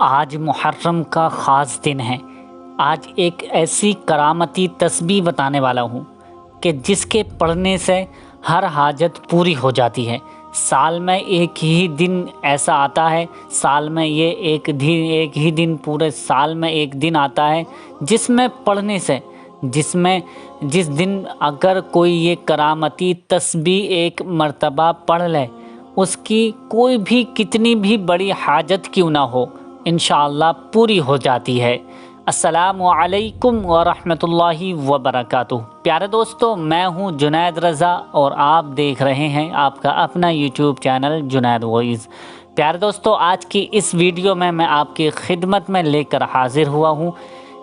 آج محرم کا خاص دن ہے۔ آج ایک ایسی کرامتی تسبیح بتانے والا ہوں کہ جس کے پڑھنے سے ہر حاجت پوری ہو جاتی ہے۔ سال میں ایک ہی دن ایسا آتا ہے، سال میں یہ ایک ہی دن پورے سال میں ایک دن آتا ہے جس میں پڑھنے سے جس دن اگر کوئی یہ کرامتی تسبیح ایک مرتبہ پڑھ لے، اس کی کوئی بھی کتنی بھی بڑی حاجت کیوں نہ ہو انشاءاللہ پوری ہو جاتی ہے۔ السلام علیکم ورحمۃ اللہ وبرکاتہ۔ پیارے دوستو، میں ہوں جنید رضا اور آپ دیکھ رہے ہیں آپ کا اپنا یوٹیوب چینل جنید وائز۔ پیارے دوستو، آج کی اس ویڈیو میں آپ کی خدمت میں لے کر حاضر ہوا ہوں۔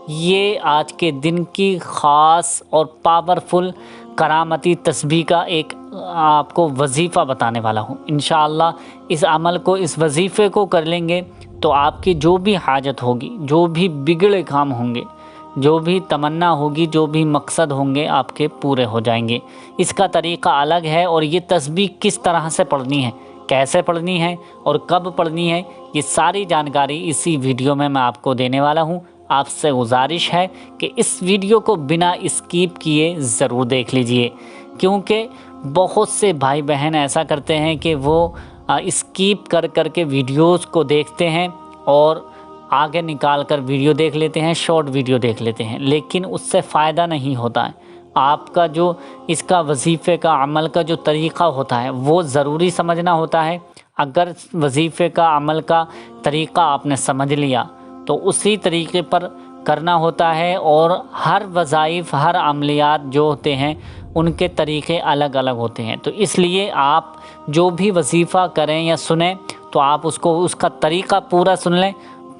یہ آج کے دن کی خاص اور پاورفل کرامتی تسبیح کا ایک آپ کو وظیفہ بتانے والا ہوں۔ انشاءاللہ اس عمل کو، اس وظیفے کو کر لیں گے تو آپ کی جو بھی حاجت ہوگی، جو بھی بگڑے کام ہوں گے، جو بھی تمنا ہوگی، جو بھی مقصد ہوں گے، آپ کے پورے ہو جائیں گے۔ اس کا طریقہ الگ ہے اور یہ تسبیح کس طرح سے پڑھنی ہے، کیسے پڑھنی ہے اور کب پڑھنی ہے، یہ ساری جانکاری اسی ویڈیو میں آپ کو دینے والا ہوں۔ آپ سے گزارش ہے کہ اس ویڈیو کو بنا اسکیپ کیے ضرور دیکھ لیجئے، کیونکہ بہت سے بھائی بہن ایسا کرتے ہیں کہ وہ اسکیپ کر کے ویڈیوز کو دیکھتے ہیں اور آگے نکال کر ویڈیو دیکھ لیتے ہیں، شارٹ ویڈیو دیکھ لیتے ہیں، لیکن اس سے فائدہ نہیں ہوتا ہے۔ آپ کا جو اس کا وظیفے کا عمل کا جو طریقہ ہوتا ہے وہ ضروری سمجھنا ہوتا ہے۔ اگر وظیفے کا عمل کا طریقہ آپ نے سمجھ لیا تو اسی طریقے پر کرنا ہوتا ہے، اور ہر وظائف، ہر عملیات جو ہوتے ہیں ان کے طریقے الگ الگ ہوتے ہیں۔ تو اس لیے آپ جو بھی وظیفہ کریں یا سنیں تو آپ اس کا طریقہ پورا سن لیں۔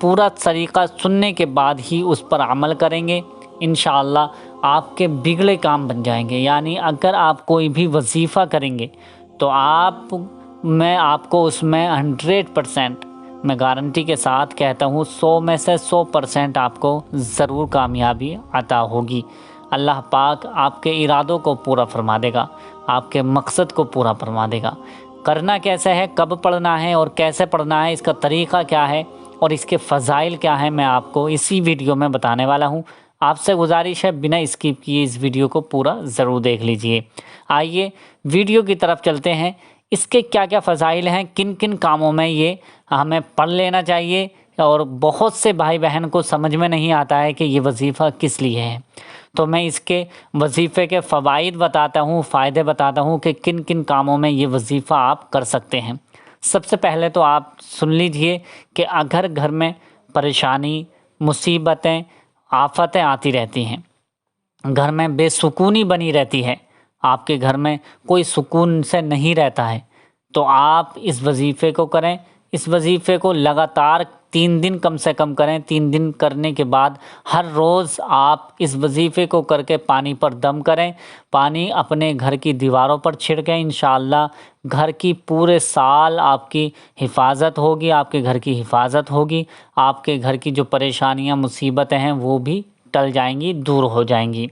پورا طریقہ سننے کے بعد ہی اس پر عمل کریں گے، انشاءاللہ آپ کے بگڑے کام بن جائیں گے۔ یعنی اگر آپ کوئی بھی وظیفہ کریں گے تو میں آپ کو اس میں 100% میں گارنٹی کے ساتھ کہتا ہوں، 100 میں سے 100% آپ کو ضرور کامیابی عطا ہوگی۔ اللہ پاک آپ کے ارادوں کو پورا فرما دے گا، آپ کے مقصد کو پورا فرما دے گا۔ کرنا کیسے ہے، کب پڑھنا ہے اور کیسے پڑھنا ہے، اس کا طریقہ کیا ہے اور اس کے فضائل کیا ہیں، میں آپ کو اسی ویڈیو میں بتانے والا ہوں۔ آپ سے گزارش ہے بنا اسکپ کیے اس ویڈیو کو پورا ضرور دیکھ لیجئے۔ آئیے ویڈیو کی طرف چلتے ہیں۔ اس کے کیا کیا فضائل ہیں، کن کن کاموں میں یہ ہمیں پڑھ لینا چاہیے، اور بہت سے بھائی بہن کو سمجھ میں نہیں آتا ہے کہ یہ وظیفہ کس لیے ہے۔ تو میں اس کے وظیفے کے فوائد بتاتا ہوں، فائدے بتاتا ہوں کہ کن کن کاموں میں یہ وظیفہ آپ کر سکتے ہیں۔ سب سے پہلے تو آپ سن لیجئے کہ اگر گھر میں پریشانی، مصیبتیں، آفتیں آتی رہتی ہیں، گھر میں بے سکونی بنی رہتی ہے، آپ کے گھر میں کوئی سکون سے نہیں رہتا ہے، تو آپ اس وظیفے کو کریں۔ اس وظیفے کو لگاتار 3 دن کم سے کم کریں۔ 3 دن کرنے کے بعد ہر روز آپ اس وظیفے کو کر کے پانی پر دم کریں، پانی اپنے گھر کی دیواروں پر چھڑکیں۔ انشاءاللہ گھر کی پورے سال آپ کی حفاظت ہوگی، آپ کے گھر کی حفاظت ہوگی، آپ کے گھر کی جو پریشانیاں، مصیبتیں ہیں وہ بھی ٹل جائیں گی، دور ہو جائیں گی۔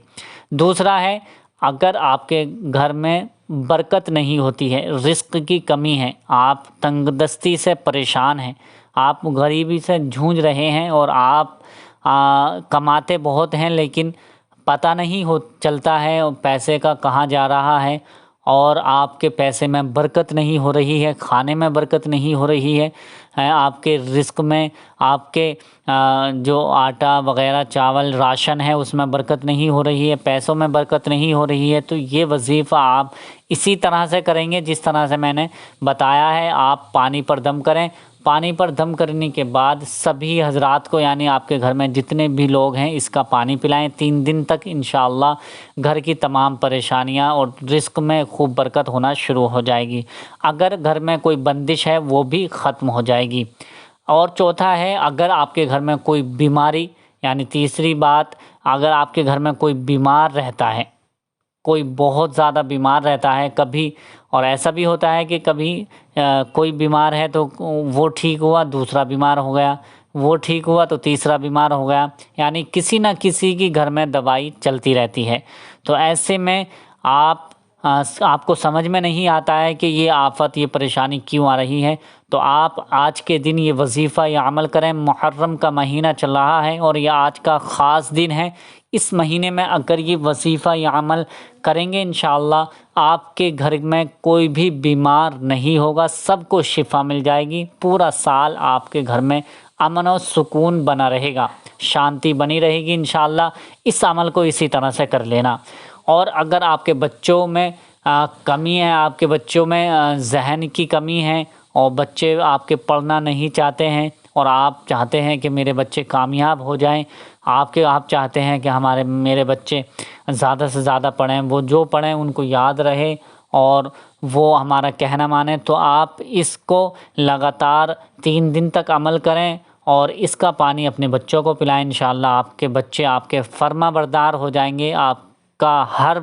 دوسرا ہے، اگر آپ کے گھر میں برکت نہیں ہوتی ہے، رزق کی کمی ہے، آپ تنگ دستی سے پریشان ہیں، آپ غریبی سے جھونج رہے ہیں اور آپ کماتے بہت ہیں لیکن پتہ نہیں چلتا ہے پیسے کا کہاں جا رہا ہے، اور آپ کے پیسے میں برکت نہیں ہو رہی ہے، کھانے میں برکت نہیں ہو رہی ہے، آپ کے رزق میں، آپ کے جو آٹا وغیرہ، چاول، راشن ہے اس میں برکت نہیں ہو رہی ہے، پیسوں میں برکت نہیں ہو رہی ہے، تو یہ وظیفہ آپ اسی طرح سے کریں گے جس طرح سے میں نے بتایا ہے۔ آپ پانی پر دم کریں۔ پانی پر دم کرنے کے بعد سبھی حضرات کو، یعنی آپ کے گھر میں جتنے بھی لوگ ہیں، اس کا پانی پلائیں 3 دن تک۔ انشاءاللہ گھر کی تمام پریشانیاں اور رزق میں خوب برکت ہونا شروع ہو جائے گی۔ اگر گھر میں کوئی بندش ہے وہ بھی ختم ہو جائے گی۔ اور چوتھا ہے، اگر آپ کے گھر میں کوئی بیماری، یعنی تیسری بات، اگر آپ کے گھر میں کوئی بیمار رہتا ہے، کوئی بہت زیادہ بیمار رہتا ہے کبھی، اور ایسا بھی ہوتا ہے کہ کبھی کوئی بیمار ہے تو وہ ٹھیک ہوا، دوسرا بیمار ہو گیا، وہ ٹھیک ہوا تو تیسرا بیمار ہو گیا، یعنی کسی نہ کسی کی گھر میں دوائی چلتی رہتی ہے۔ تو ایسے میں آپ کو سمجھ میں نہیں آتا ہے کہ یہ آفت، یہ پریشانی کیوں آ رہی ہے، تو آپ آج کے دن یہ وظیفہ یا عمل کریں۔ محرم کا مہینہ چل رہا ہے اور یہ آج کا خاص دن ہے۔ اس مہینے میں اگر یہ وظیفہ یا عمل کریں گے انشاءاللہ آپ کے گھر میں کوئی بھی بیمار نہیں ہوگا، سب کو شفا مل جائے گی۔ پورا سال آپ کے گھر میں امن و سکون بنا رہے گا، شانتی بنی رہے گی انشاءاللہ۔ اس عمل کو اسی طرح سے کر لینا۔ اور اگر آپ کے بچوں میں کمی ہے، آپ کے بچوں میں ذہن کی کمی ہے اور بچے آپ کے پڑھنا نہیں چاہتے ہیں اور آپ چاہتے ہیں کہ میرے بچے کامیاب ہو جائیں، آپ چاہتے ہیں کہ میرے بچے زیادہ سے زیادہ پڑھیں، وہ جو پڑھیں ان کو یاد رہے اور وہ ہمارا کہنا مانیں، تو آپ اس کو لگاتار 3 دن تک عمل کریں اور اس کا پانی اپنے بچوں کو پلائیں۔ انشاءاللہ آپ کے بچے آپ کے فرما بردار ہو جائیں گے، آپ کا ہر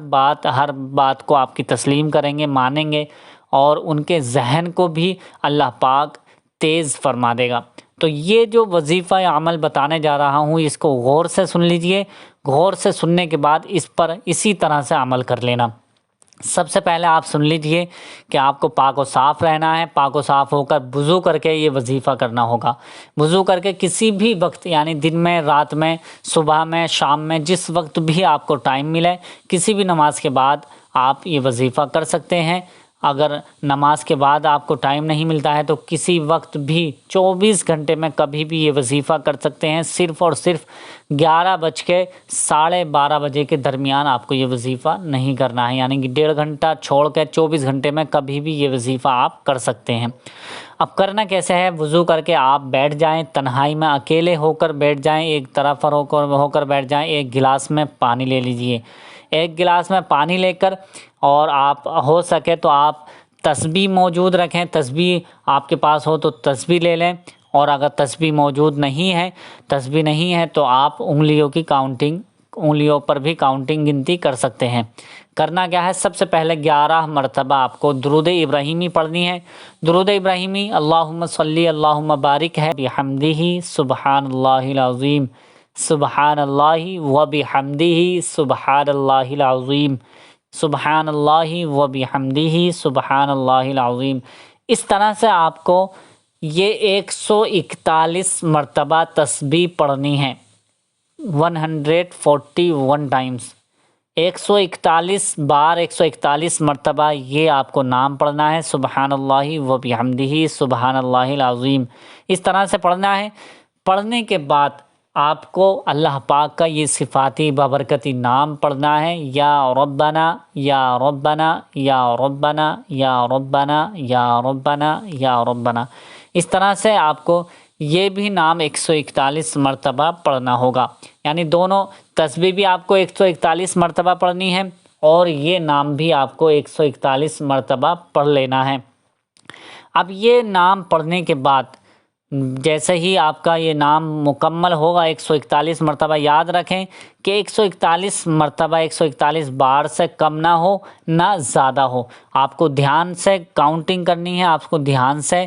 بات کو آپ کی تسلیم کریں گے، مانیں گے اور ان کے ذہن کو بھی اللہ پاک تیز فرما دے گا۔ تو یہ جو وظیفہ یا عمل بتانے جا رہا ہوں اس کو غور سے سن لیجئے، غور سے سننے کے بعد اس پر اسی طرح سے عمل کر لینا۔ سب سے پہلے آپ سن لیجئے کہ آپ کو پاک و صاف رہنا ہے، پاک و صاف ہو کر وضو کر کے یہ وظیفہ کرنا ہوگا۔ وضو کر کے کسی بھی وقت، یعنی دن میں، رات میں، صبح میں، شام میں، جس وقت بھی آپ کو ٹائم ملے، کسی بھی نماز کے بعد آپ یہ وظیفہ کر سکتے ہیں۔ اگر نماز کے بعد آپ کو ٹائم نہیں ملتا ہے تو کسی وقت بھی 24 گھنٹے میں کبھی بھی یہ وظیفہ کر سکتے ہیں۔ صرف اور صرف 11:30 بجے کے درمیان آپ کو یہ وظیفہ نہیں کرنا ہے، یعنی کہ 1.5 گھنٹہ چھوڑ کے 24 گھنٹے میں کبھی بھی یہ وظیفہ آپ کر سکتے ہیں۔ اب کرنا کیسے ہے؟ وضو کر کے آپ بیٹھ جائیں، تنہائی میں اکیلے ہو کر بیٹھ جائیں، ایک طرف ہو کر بیٹھ جائیں، ایک گلاس میں پانی لے لیجئے۔ ایک گلاس میں پانی لے کر اور آپ ہو سکے تو آپ تسبیح موجود رکھیں، تسبیح آپ کے پاس ہو تو تسبیح لے لیں، اور اگر تسبیح موجود نہیں ہے تو آپ انگلیوں پر بھی کاؤنٹنگ گنتی کر سکتے ہیں۔ کرنا کیا ہے؟ سب سے پہلے 11 مرتبہ آپ کو درود ابراہیمی پڑھنی ہے۔ درود ابراہیمی اللہم صلی اللہم بارک ہے بحمدہ سبحان اللہ العظیم، سبحان اللہ و بحمدہ سبحان اللہ العظیم، سبحان اللہ و بحمدہ سبحان اللہ العظیم۔ اس طرح سے آپ کو یہ 141 مرتبہ تسبیح پڑھنی ہے، 141 ٹائمز، 141 بار، 141 مرتبہ یہ آپ کو نام پڑھنا ہے، سبحان اللہ و بحمدہ سبحان اللہ العظیم۔ اس طرح سے پڑھنا ہے۔ پڑھنے کے بعد آپ کو اللہ پاک کا یہ صفاتی بابرکتی نام پڑھنا ہے، یا ربنا یا ربنا یا ربنا یا ربنا یا ربنا یا ربنا۔ اس طرح سے آپ کو یہ بھی نام 141 مرتبہ پڑھنا ہوگا، یعنی دونوں تسبیح بھی آپ کو 141 مرتبہ پڑھنی ہے اور یہ نام بھی آپ کو 141 مرتبہ پڑھ لینا ہے۔ اب یہ نام پڑھنے کے بعد جیسے ہی آپ کا یہ نام مکمل ہوگا 141 مرتبہ، یاد رکھیں کہ 141 مرتبہ 141 بار سے کم نہ ہو نہ زیادہ ہو، آپ کو دھیان سے کاؤنٹنگ کرنی ہے، آپ کو دھیان سے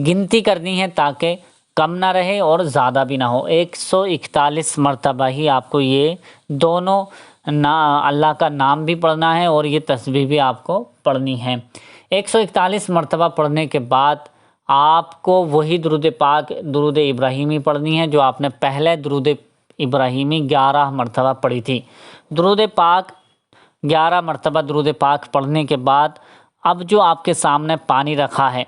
گنتی کرنی ہے تاکہ کم نہ رہے اور زیادہ بھی نہ ہو۔ 141 مرتبہ ہی آپ کو یہ دونوں اللہ کا نام بھی پڑھنا ہے اور یہ تسبیح بھی آپ کو پڑھنی ہے۔ 141 مرتبہ پڑھنے کے بعد آپ کو وہی درود پاک، درود ابراہیمی پڑھنی ہے جو آپ نے پہلے درود ابراہیمی 11 مرتبہ پڑھی تھی۔ درود پاک 11 مرتبہ درود پاک پڑھنے کے بعد اب جو آپ کے سامنے پانی رکھا ہے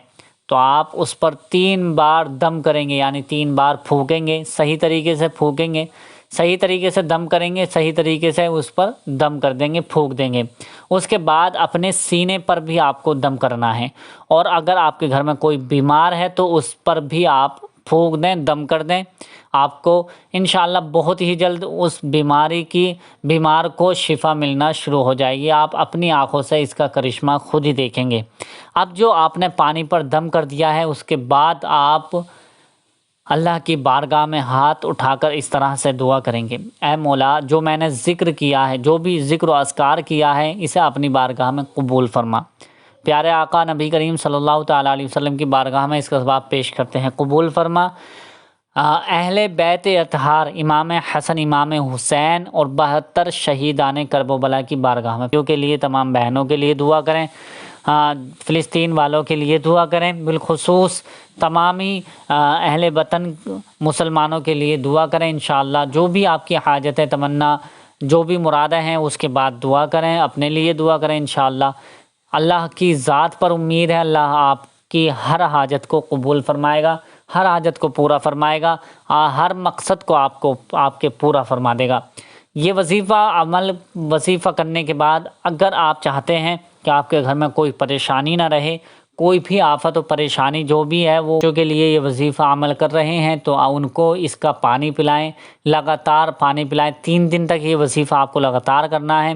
تو آپ اس پر 3 بار دم کریں گے، یعنی 3 بار پھونکیں گے، صحیح طریقے سے پھونکیں گے، صحیح طریقے سے دم کریں گے، صحیح طریقے سے اس پر دم کر دیں گے، پھونک دیں گے۔ اس کے بعد اپنے سینے پر بھی آپ کو دم کرنا ہے، اور اگر آپ کے گھر میں کوئی بیمار ہے تو اس پر بھی آپ پھونک دیں، دم کر دیں۔ آپ کو انشاءاللہ بہت ہی جلد اس بیمار کو شفا ملنا شروع ہو جائے گی، آپ اپنی آنکھوں سے اس کا کرشمہ خود ہی دیکھیں گے۔ اب جو آپ نے پانی پر دم کر دیا ہے اس کے بعد آپ اللہ کی بارگاہ میں ہاتھ اٹھا کر اس طرح سے دعا کریں گے، اے مولا جو میں نے ذکر کیا ہے، جو بھی ذکر و اذکار کیا ہے اسے اپنی بارگاہ میں قبول فرما۔ پیارے آقا نبی کریم صلی اللہ تعالیٰ علیہ وسلم کی بارگاہ میں اس کا ثواب پیش کرتے ہیں، قبول فرما۔ اہل بیت اطہار امام حسن، امام حسین اور 72 شہیدان کرب و بلا کی بارگاہ میں کے لیے، تمام بہنوں کے لیے دعا کریں۔ فلسطین والوں کے لیے دعا کریں، بالخصوص تمامی اہل وطن مسلمانوں کے لیے دعا کریں انشاءاللہ۔ جو بھی آپ کی حاجت ہے، تمنا، جو بھی مرادیں ہیں، اس کے بعد دعا کریں، اپنے لیے دعا کریں انشاءاللہ۔ اللہ کی ذات پر امید ہے، اللہ آپ کی ہر حاجت کو قبول فرمائے گا، ہر حاجت کو پورا فرمائے گا، ہر مقصد کو آپ کے پورا فرما دے گا۔ یہ وظیفہ کرنے کے بعد اگر آپ چاہتے ہیں کہ آپ کے گھر میں کوئی پریشانی نہ رہے، کوئی بھی آفت و پریشانی جو بھی ہے، وہ جو کے لیے یہ وظیفہ عمل کر رہے ہیں تو ان کو اس کا پانی پلائیں، لگاتار پانی پلائیں۔ 3 دن تک یہ وظیفہ آپ کو لگاتار کرنا ہے۔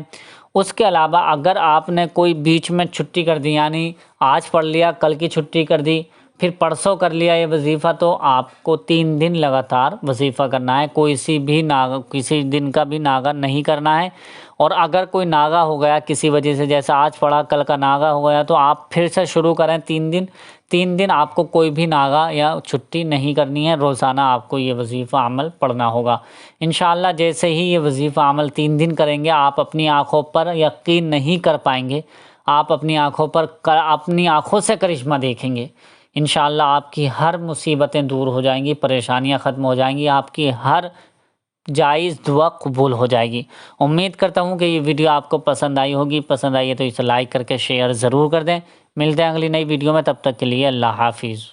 اس کے علاوہ اگر آپ نے کوئی بیچ میں چھٹی کر دی، یعنی آج پڑھ لیا، کل کی چھٹی کر دی، پھر پرسوں کر لیا یہ وظیفہ، تو آپ کو 3 دن لگاتار وظیفہ کرنا ہے، کسی دن کا بھی ناغہ نہیں کرنا ہے۔ اور اگر کوئی ناغہ ہو گیا کسی وجہ سے، جیسے آج پڑھا کل کا ناغہ ہو گیا، تو آپ پھر سے شروع کریں 3 دن آپ کو کوئی بھی ناغہ یا چھٹی نہیں کرنی ہے، روزانہ آپ کو یہ وظیفہ عمل پڑھنا ہوگا انشاءاللہ۔ جیسے ہی یہ وظیفہ عمل 3 دن کریں گے، آپ اپنی آنکھوں پر یقین نہیں کر پائیں گے، آپ اپنی آنکھوں سے کرشمہ دیکھیں گے انشاءاللہ۔ آپ کی ہر مصیبتیں دور ہو جائیں گی، پریشانیاں ختم ہو جائیں گی، آپ کی ہر جائز دعا قبول ہو جائے گی۔ امید کرتا ہوں کہ یہ ویڈیو آپ کو پسند آئی ہوگی، پسند آئی ہے تو اسے لائک کر کے شیئر ضرور کر دیں۔ ملتے ہیں اگلی نئی ویڈیو میں، تب تک کے لیے اللہ حافظ۔